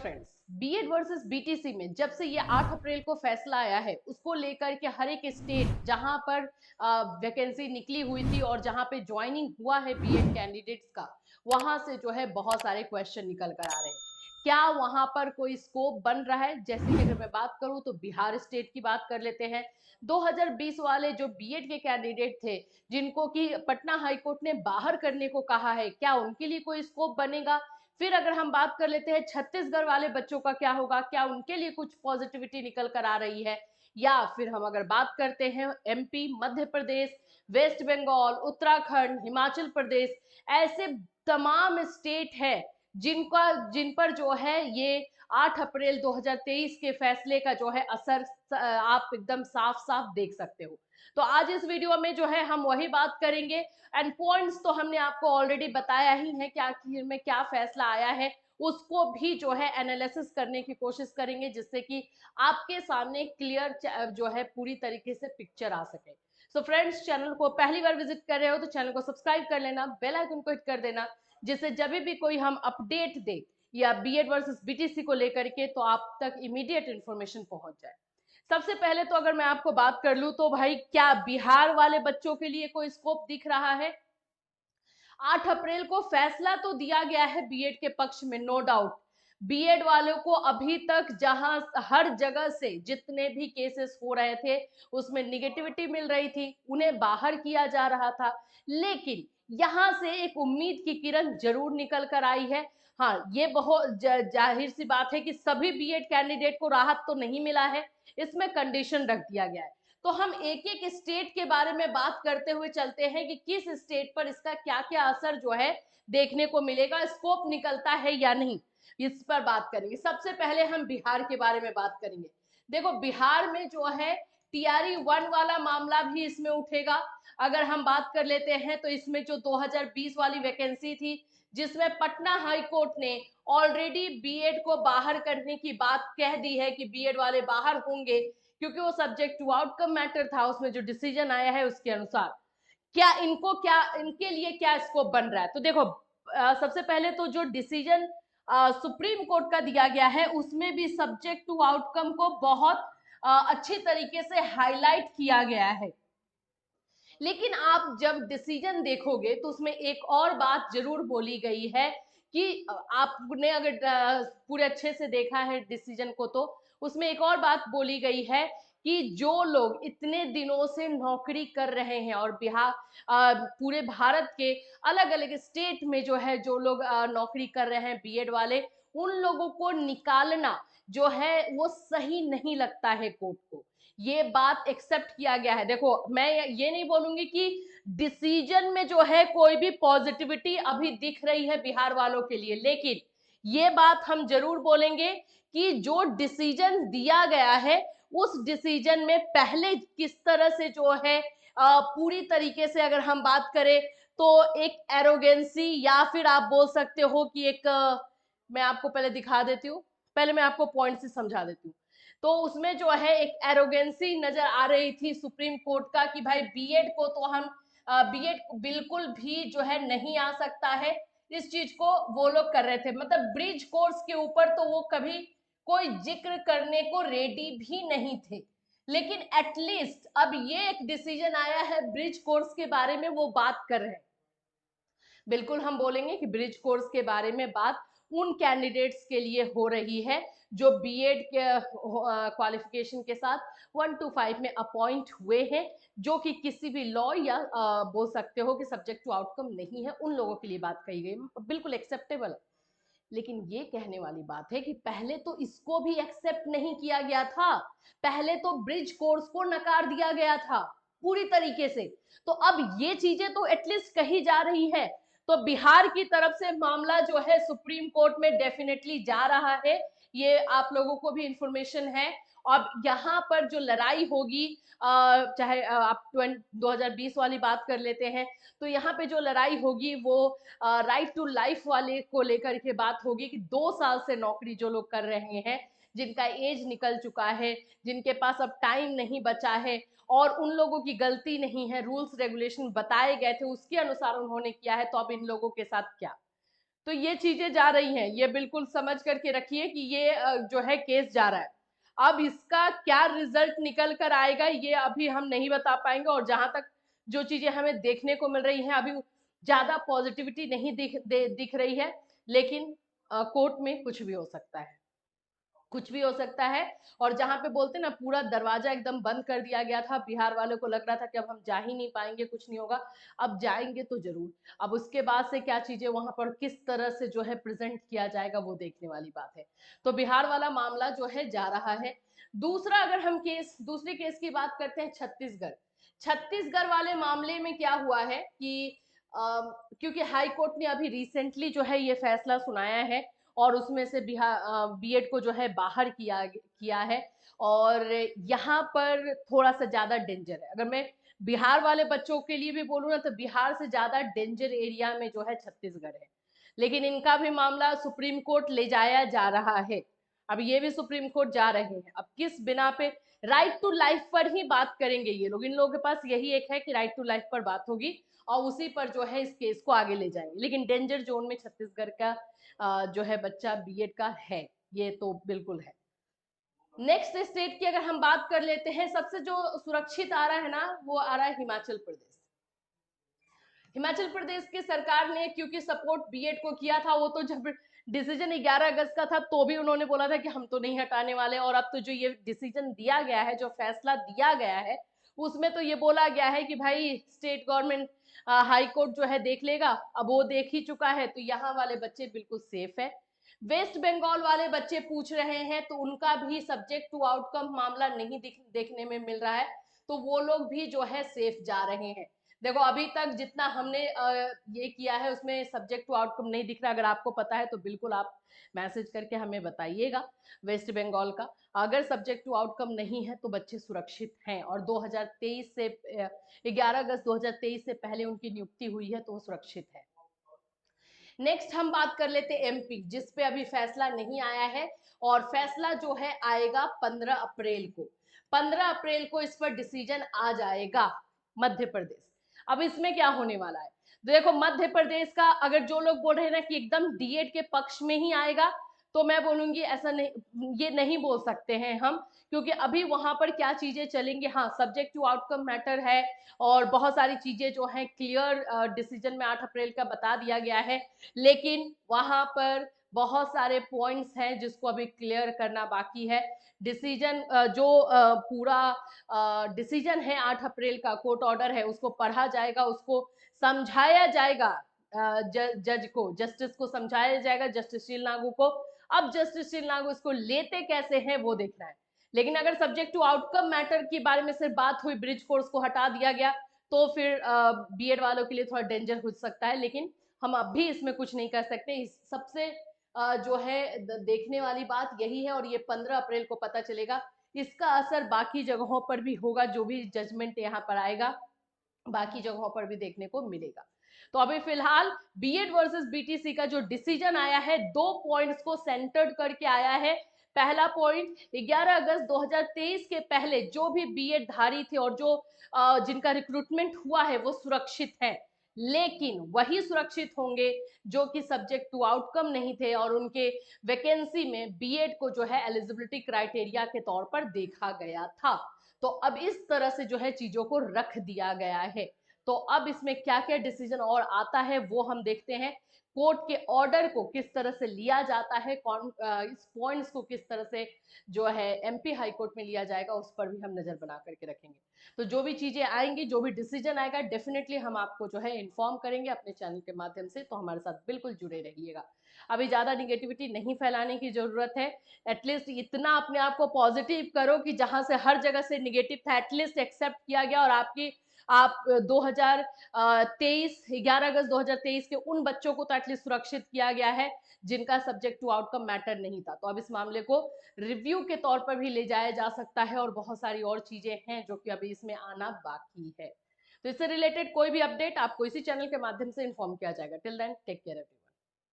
Friends, BEd versus BTC में जब से ये 8 अप्रैल को फैसला आया है, उसको लेकर के हर एक स्टेट जहां पर वैकेंसी निकली हुई थी और जहां पे ज्वाइनिंग हुआ है बीएड कैंडिडेट्स का, वहां से जो है बहुत सारे क्वेश्चन निकल कर आ रहे हैं। क्या वहां पर कोई स्कोप बन रहा है? जैसे कि अगर मैं बात करूं तो बिहार स्टेट की बात कर लेते हैं। 2020 वाले जो बीएड के कैंडिडेट थे, जिनको कि पटना हाईकोर्ट ने बाहर करने को कहा है, क्या उनके लिए कोई स्कोप बनेगा? फिर अगर हम बात कर लेते हैं छत्तीसगढ़ वाले बच्चों का क्या होगा, क्या उनके लिए कुछ पॉजिटिविटी निकल कर आ रही है? या फिर हम अगर बात करते हैं एमपी, मध्य प्रदेश, वेस्ट बंगाल, उत्तराखंड, हिमाचल प्रदेश, ऐसे तमाम स्टेट है जिन पर जो है ये 8 अप्रैल 2023 के फैसले का जो है असर आप एकदम साफ साफ देख सकते हो। तो आज इस वीडियो में जो है हम वही बात करेंगे। एंड पॉइंट्स तो हमने आपको ऑलरेडी बताया ही है कि आखिर में क्या फैसला आया है, उसको भी जो है एनालिसिस करने की कोशिश करेंगे, जिससे कि आपके सामने क्लियर जो है पूरी तरीके से पिक्चर आ सके। सो फ्रेंड्स, चैनल को पहली बार विजिट कर रहे हो तो चैनल को सब्सक्राइब कर लेना, बेल आइकन को हिट कर देना, जिससे जब भी कोई हम अपडेट दे या बीएड वर्सेस बीटीसी को लेकर के, तो आप तक इमीडिएट इंफॉर्मेशन पहुंच जाए। सबसे पहले तो अगर मैं आपको बात कर लूं तो भाई, क्या बिहार वाले बच्चों के लिए कोई स्कोप दिख रहा है? 8 अप्रैल को फैसला तो दिया गया है बीएड के पक्ष में, नो डाउट। बीएड वालों को अभी तक जहां हर जगह से जितने भी केसेस हो रहे थे, उसमें निगेटिविटी मिल रही थी, उन्हें बाहर किया जा रहा था। लेकिन यहां से एक उम्मीद की किरण जरूर निकल कर आई है। हाँ, ये बहुत जाहिर सी बात है कि सभी बीएड कैंडिडेट को राहत तो नहीं मिला है, इसमें कंडीशन रख दिया गया है। तो हम एक एक स्टेट के बारे में बात करते हुए चलते हैं कि किस स्टेट पर इसका क्या क्या असर जो है देखने को मिलेगा, स्कोप निकलता है या नहीं, इस पर बात करेंगे। सबसे पहले हम बिहार के बारे में बात करेंगे। देखो, बिहार में जो है टीआरई 1 वाला मामला भी इसमें उठेगा। अगर हम बात कर लेते हैं तो इसमें जो 2020 वाली वैकेंसी थी, जिसमें पटना हाई कोर्ट ने ऑलरेडी बीएड को बाहर करने की बात कह दी है कि बीएड वाले बाहर होंगे, क्योंकि वो सब्जेक्ट टू आउटकम मैटर था, उसमें जो डिसीजन आया है उसके अनुसार। क्या इनके लिए क्या स्कोप बन रहा है? तो देखो, सबसे पहले तो जो डिसीजन सुप्रीम कोर्ट का दिया गया है, उसमें भी सब्जेक्ट टू आउटकम को बहुत अच्छी तरीके से हाईलाइट किया गया है। लेकिन आप जब डिसीजन देखोगे तो उसमें एक और बात जरूर बोली गई है कि आपने अगर पूरे अच्छे से देखा है डिसीजन को, तो उसमें एक और बात बोली गई है कि जो लोग इतने दिनों से नौकरी कर रहे हैं और बिहार पूरे भारत के अलग अलग स्टेट में जो है जो लोग नौकरी कर रहे हैं बीएड वाले, उन लोगों को निकालना जो है वो सही नहीं लगता है कोर्ट को। ये बात एक्सेप्ट किया गया है। देखो, मैं ये नहीं बोलूंगी कि डिसीजन में जो है कोई भी पॉजिटिविटी अभी दिख रही है बिहार वालों के लिए, लेकिन ये बात हम जरूर बोलेंगे कि जो डिसीजन दिया गया है, उस डिसीजन में पहले किस तरह से जो है पूरी तरीके से अगर हम बात करें तो एक एरोगेंसी, या फिर आप बोल सकते हो कि एक मैं आपको पहले दिखा देती हूँ, पहले मैं आपको पॉइंट से समझा देती हूँ। तो उसमें जो है एक एरोगेंसी नजर आ रही थी सुप्रीम कोर्ट का कि भाई बीएड को तो हम बीएड बिल्कुल भी जो है नहीं आ सकता है, इस चीज को वो लोग कर रहे थे। मतलब ब्रिज कोर्स के ऊपर तो वो कभी कोई जिक्र करने को रेडी भी नहीं थे। लेकिन एटलीस्ट अब ये एक डिसीजन आया है ब्रिज कोर्स के बारे में, वो बात कर रहे हैं। बिल्कुल हम बोलेंगे कि ब्रिज कोर्स के बारे में बात उन कैंडिडेट्स के लिए हो रही है जो बीएड के क्वालिफिकेशन के साथ 1 to 5 में अपॉइंट हुए हैं, जो कि किसी भी लॉ या बोल सकते हो कि सब्जेक्ट टू आउटकम नहीं है, उन लोगों के लिए बात कही गई, बिल्कुल एक्सेप्टेबल है। लेकिन ये कहने वाली बात है कि पहले तो इसको भी एक्सेप्ट नहीं किया गया था, पहले तो ब्रिज कोर्स को नकार दिया गया था पूरी तरीके से। तो अब ये चीजें तो एटलीस्ट कही जा रही है। तो बिहार की तरफ से मामला जो है सुप्रीम कोर्ट में डेफिनेटली जा रहा है, ये आप लोगों को भी इंफॉर्मेशन है। अब यहाँ पर जो लड़ाई होगी, चाहे आप 2020 वाली बात कर लेते हैं, तो यहाँ पे जो लड़ाई होगी वो राइट टू लाइफ वाले को लेकर के बात होगी कि 2 साल से नौकरी जो लोग कर रहे हैं, जिनका एज निकल चुका है, जिनके पास अब टाइम नहीं बचा है, और उन लोगों की गलती नहीं है, रूल्स रेगुलेशन बताए गए थे उसके अनुसार उन्होंने किया है, तो अब इन लोगों के साथ क्या? तो ये चीजें जा रही हैं, ये बिल्कुल समझ करके रखिए कि ये जो है केस जा रहा है। अब इसका क्या रिजल्ट निकल कर आएगा ये अभी हम नहीं बता पाएंगे, और जहां तक जो चीजें हमें देखने को मिल रही हैं अभी ज्यादा पॉजिटिविटी नहीं दिख रही है, लेकिन कोर्ट में कुछ भी हो सकता है, कुछ भी हो सकता है। और जहां पे बोलते ना पूरा दरवाजा एकदम बंद कर दिया गया था, बिहार वालों को लग रहा था कि अब हम जा ही नहीं पाएंगे, कुछ नहीं होगा, अब जाएंगे तो जरूर। अब उसके बाद से क्या चीजें वहां पर किस तरह से जो है प्रेजेंट किया जाएगा वो देखने वाली बात है। तो बिहार वाला मामला जो है जा रहा है। दूसरा अगर हम दूसरे केस की बात करते हैं, छत्तीसगढ़। छत्तीसगढ़ वाले मामले में क्या हुआ है कि क्योंकि हाई कोर्ट ने अभी रिसेंटली जो है ये फैसला सुनाया है, और उसमें से बिहार बीएड को जो है बाहर किया किया है। और यहाँ पर थोड़ा सा ज्यादा डेंजर है, अगर मैं बिहार वाले बच्चों के लिए भी बोलूँ ना, तो बिहार से ज्यादा डेंजर एरिया में जो है छत्तीसगढ़ है। लेकिन इनका भी मामला सुप्रीम कोर्ट ले जाया जा रहा है, अब ये भी सुप्रीम कोर्ट जा रहे हैं। अब किस बिना पे, राइट टू लाइफ पर ही बात करेंगे ये लोग, इन लोगों के पास यही एक है कि राइट टू लाइफ पर बात होगी, और उसी पर जो है इस केस को आगे ले जाएंगे। लेकिन डेंजर जोन में छत्तीसगढ़ का जो है बच्चा बीएड का है, ये तो बिल्कुल है। नेक्स्ट स्टेट की अगर हम बात कर लेते हैं, सबसे जो सुरक्षित आ रहा है ना, वो आ रहा है हिमाचल प्रदेश। हिमाचल प्रदेश की सरकार ने क्योंकि सपोर्ट बीएड को किया था, वो तो जब डिसीजन 11 अगस्त का था तो भी उन्होंने बोला था कि हम तो नहीं हटाने वाले, और अब तो जो ये डिसीजन दिया गया है, जो फैसला दिया गया है, उसमें तो ये बोला गया है कि भाई स्टेट गवर्नमेंट, हाई कोर्ट जो है देख लेगा, अब वो देख ही चुका है, तो यहाँ वाले बच्चे बिल्कुल सेफ है। वेस्ट बंगाल वाले बच्चे पूछ रहे हैं, तो उनका भी सब्जेक्ट टू आउटकम मामला नहीं देखने में मिल रहा है, तो वो लोग भी जो है सेफ जा रहे हैं। देखो अभी तक जितना हमने ये किया है उसमें सब्जेक्ट टू आउटकम नहीं दिख रहा, अगर आपको पता है तो बिल्कुल आप मैसेज करके हमें बताइएगा। वेस्ट बंगाल का अगर सब्जेक्ट टू आउटकम नहीं है तो बच्चे सुरक्षित हैं, और 2023 से 11 अगस्त 2023 से पहले उनकी नियुक्ति हुई है, तो वो सुरक्षित है। नेक्स्ट हम बात कर लेते हैं एमपी, जिस पे अभी फैसला नहीं आया है, और फैसला जो है आएगा 15 अप्रैल को। 15 अप्रैल को इस पर डिसीजन आ जाएगा। मध्य प्रदेश, अब इसमें क्या होने वाला है, देखो मध्य प्रदेश का अगर जो लोग बोल रहे हैं ना कि एकदम डीएड के पक्ष में ही आएगा, तो मैं बोलूंगी ऐसा नहीं, ये नहीं बोल सकते हैं हम, क्योंकि अभी वहां पर क्या चीजें चलेंगी, हाँ सब्जेक्ट टू आउटकम मैटर है, और बहुत सारी चीजें जो है क्लियर डिसीजन में 8 अप्रैल का बता दिया गया है, लेकिन वहां पर बहुत सारे पॉइंट्स हैं जिसको अभी क्लियर करना बाकी है। डिसीजन जो पूरा डिसीजन है 8 अप्रैल का, कोर्ट ऑर्डर है, उसको पढ़ा जाएगा, उसको समझाया जाएगा, जज को, जस्टिस को समझाया जाएगा, जस्टिस शील नागू को। अब जस्टिस शील नागू इसको लेते कैसे हैं वो देखना है। लेकिन अगर सब्जेक्ट टू आउटकम मैटर के बारे में सिर्फ बात हुई, ब्रिज कोर्स को हटा दिया गया, तो फिर बीएड वालों के लिए थोड़ा डेंजर हो सकता है, लेकिन हम अब भी इसमें कुछ नहीं कर सकते। इस सबसे जो है देखने वाली बात यही है, और ये 15 अप्रैल को पता चलेगा। इसका असर बाकी जगहों पर भी होगा, जो भी जजमेंट यहाँ पर आएगा बाकी जगहों पर भी देखने को मिलेगा। तो अभी फिलहाल बीएड वर्सेस बीटीसी का जो डिसीजन आया है, 2 पॉइंट्स को सेंटर्ड करके आया है। पहला पॉइंट, 11 अगस्त 2023 के पहले जो भी बीएड धारी थे और जो जिनका रिक्रूटमेंट हुआ है वो सुरक्षित है, लेकिन वही सुरक्षित होंगे जो कि सब्जेक्ट टू आउटकम नहीं थे, और उनके वैकेंसी में बीएड को जो है एलिजिबिलिटी क्राइटेरिया के तौर पर देखा गया था। तो अब इस तरह से जो है चीजों को रख दिया गया है। तो अब इसमें क्या क्या डिसीजन और आता है वो हम देखते हैं। कोर्ट के ऑर्डर को किस तरह से लिया जाता है, कौन इस पॉइंट्स को किस तरह से जो है एमपी हाई कोर्ट में लिया जाएगा, उस पर भी हम नजर बना करके रखेंगे। तो जो भी चीजें आएंगी, जो भी डिसीजन आएगा, डेफिनेटली हम आपको जो है इन्फॉर्म करेंगे अपने चैनल के माध्यम से, तो हमारे साथ बिल्कुल जुड़े रहिएगा। अभी ज्यादा निगेटिविटी नहीं फैलाने की जरूरत है, एटलीस्ट इतना अपने आप को पॉजिटिव करो कि जहां से हर जगह से निगेटिव था एटलीस्ट एक्सेप्ट किया गया, और आप 2023 11 अगस्त 2023 के उन बच्चों को तो एटलीस्ट सुरक्षित किया गया है जिनका सब्जेक्ट टू आउटकम मैटर नहीं था। तो अब इस मामले को रिव्यू के तौर पर भी ले जाया जा सकता है, और बहुत सारी और चीजें हैं जो कि अभी इसमें आना बाकी है। तो इससे रिलेटेड कोई भी अपडेट आपको इसी चैनल के माध्यम से इन्फॉर्म किया जाएगा। Till then take care everyone.